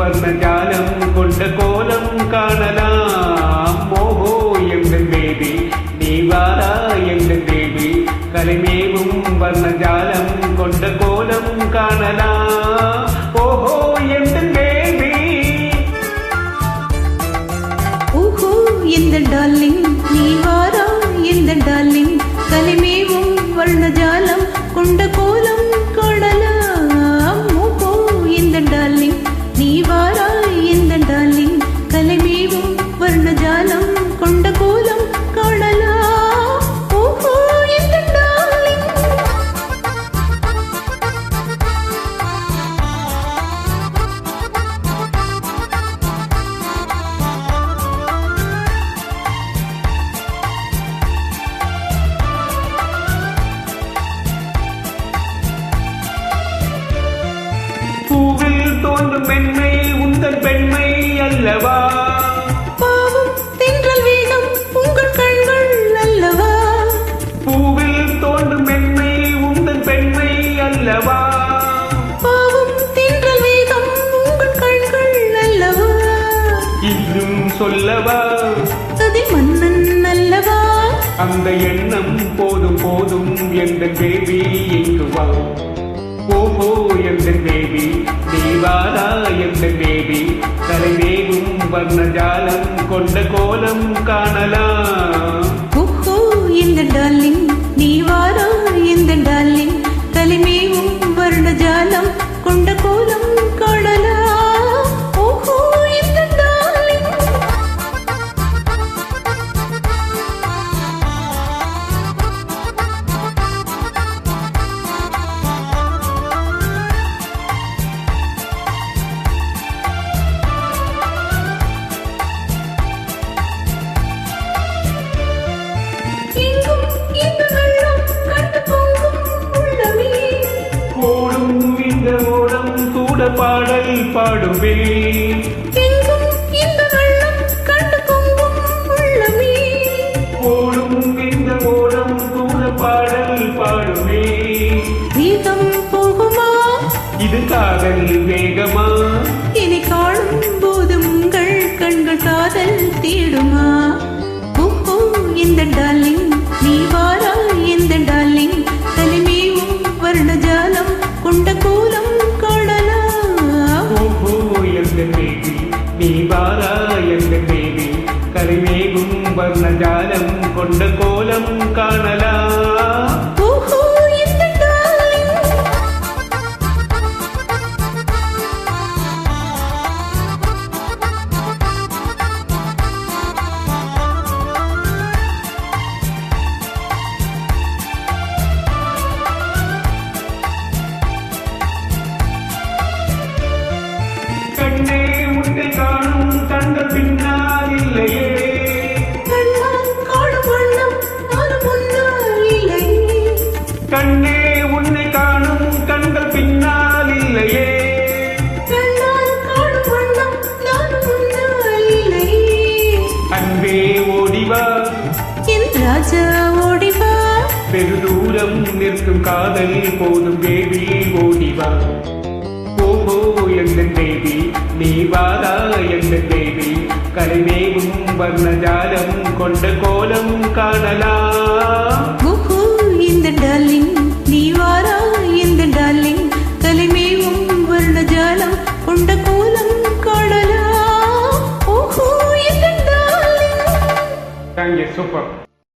வர்ணஜாலம் கொண்ட கோலம் காணலாம். ஓஹோ எங்கள் பேபி நீ வாரா எங்கள் பேபி, கலைமேவும் வர்ணஜாலம் கொண்ட கோலம் காணலாம். ஓஹோ எங்கள் பேபி, ஓஹோ எந்த டார்லிங் நீ வாரா எந்த டார்லிங், கலைமேவும் வர்ணஜாலம் கொண்ட கோலம் காணலாம். ஓஹோ எந்த டார்லிங் நீ வாரா எந்த டார்லிங், கலைமேவும் வர்ணஜாலம் கொண்ட கோலம் காணலாம். ஓஹோ எந்த டார்லிங். பூவில் தோன்றும் பெண்மை உந்தன் பெண்மை அல்லவா, பாவம் தென்றல் வேகம் உங்கள் கண்கள் அல்லவா, பூவில் தோன்றும் பெண்மை உந்தன் பெண்மை அல்லவா, பாவம் தென்றல் வேகம் உங்கள் கண்கள் அல்லவா, இன்னும் சொல்லவா அதை மன்னன் அல்லவா, அந்த எண்ணம் போதும் போதும் எங்கள் பேபி இங்கு வா. ஓஹோ எங்கள் பேபி நீ வாரா எங்கள் பேபி, கலைமேவும் வர்ணஜாலம் கொண்ட கோலம் காணலாம். ஓஹோ எந்த டார்லிங் நீ வாரா எந்த டார்லிங், கலைமேவும் வர்ணஜாலம் கொண்ட கோலம் காணலாம். ஓஹோ எந்த டார்லிங். எங்கும் இந்த வெள்ளம் கண்டு பொங்கும் உள்ளமே, ஓடும் இந்த ஓடம் கூட பாடல் பாடுவே, எங்கும் இந்த வெள்ளம் கண்டு பொங்கும் உள்ளமே, ஓடும் இந்த ஓடம் கூட பாடல் பாடுவே. வேகம் போகுமா இது காதல் வேகமா, என்னை காணும் போது உங்கள் கண்கள் காதல் தேடுமா. ஓஹோ எந்த டார்லிங் நீ வாரா எந்த டார்லிங், கலைமேவும் வர்ணஜாலம் கொண்ட கோலம் காணலாம். ஓஹோ எங்கள் பேபி நீ வாரா எங்கள் பேபி, கலைமேவும் வர்ணஜாலம் கொண்ட கோலம் காணலாம். ஓஹோ எந்த டார்லிங். கண்ணே உன்னை காணும் கண்கள் பின்னால் இல்லையே, கண்ணால் காணும் வண்ணம் நானும் முன்னால் இல்லையே, கண்ணே உன்னை காணும் கண்கள் பின்னால் இல்லையே, கண்ணால் காணும் வண்ணம் நானும் முன்னால் இல்லையே. அன்பே ஓடிவா என் ராஜா ஓடிவா, வெகு தூரம் நிற்கும் காதல் போதும் பேபி ஓடிவா. ஓஹோ எங்கள் பேபி நீ வாரா எங்கள் பேபி, கலைமேவும் வர்ணஜாலம் கொண்ட கோலம் காணலாம். ஓஹோ இந்த டார்லிங் நீ வாரா இந்த டார்லிங், கலைமேவும் வர்ணஜாலம் கொண்ட கோலம் காணலாம். ஓஹோ இந்த டார்லிங். Thank you, super.